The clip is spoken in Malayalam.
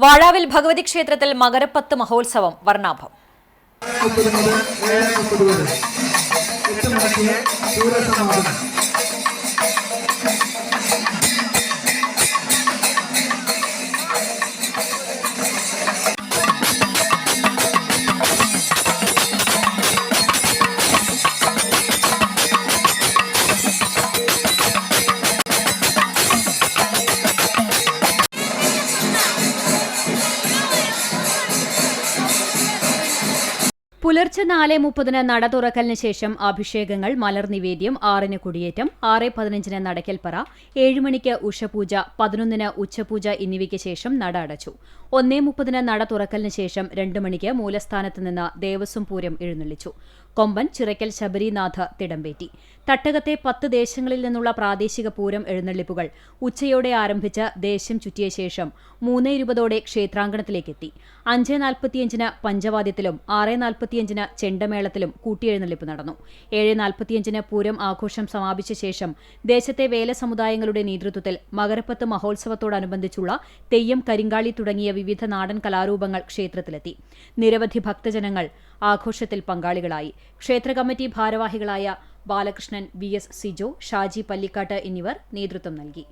വാഴാവിൽ ഭഗവതി ക്ഷേത്രത്തിൽ മകരപ്പത്ത് മഹോത്സവം വർണ്ണാഭം. പുലർച്ചെ 4:30 നട തുറക്കലിന് ശേഷം അഭിഷേകങ്ങൾ, മലർനിവേദ്യം, 6 കൊടിയേറ്റം, 6:15 നടക്കൽപ്പറ, 7 മണിക്ക് ഉഷപൂജ, 11 ഉച്ചപൂജ എന്നിവയ്ക്ക് ശേഷം നട അടച്ചു. 1:30 നട തുറക്കലിന് ശേഷം 2 മണിക്ക് മൂലസ്ഥാനത്ത് നിന്ന് ദേവസ്വം പൂരം എഴുന്നള്ളിച്ചു. കൊമ്പൻ ചിറയ്ക്കൽ ശബരിനാഥ് തിടമ്പേറ്റി. തട്ടകത്തെ 10 ദേശങ്ങളിൽ നിന്നുള്ള പ്രാദേശിക പൂരം എഴുന്നള്ളിപ്പുകൾ ഉച്ചയോടെ ആരംഭിച്ച് ദേശം ചുറ്റിയ ശേഷം 3:20 ക്ഷേത്രാങ്കണത്തിലേക്കെത്തി. 5:45 പഞ്ചവാദ്യത്തിലും 6:45 ചെണ്ടമേളത്തിലും കൂട്ടിയെഴുന്നള്ളിപ്പ് നടന്നു. 7:45 പൂരം ആഘോഷം സമാപിച്ച ശേഷം ദേശത്തെ വേല സമുദായങ്ങളുടെ നേതൃത്വത്തിൽ മകരപ്പത്ത് മഹോത്സവത്തോടനുബന്ധിച്ചുള്ള തെയ്യം, കരിങ്കാളി തുടങ്ങിയ വിവിധ നാടൻ കലാരൂപങ്ങൾ ക്ഷേത്രത്തിലെത്തി. നിരവധി ഭക്തജനങ്ങൾ ആഘോഷത്തിൽ പങ്കാളികളായി. ക്ഷേത്ര കമ്മിറ്റി ഭാരവാഹികളായ ബാലകൃഷ്ണൻ, VS സിജോ, ഷാജി പല്ലിക്കാട്ട് എന്നിവർ നേതൃത്വം നൽകി.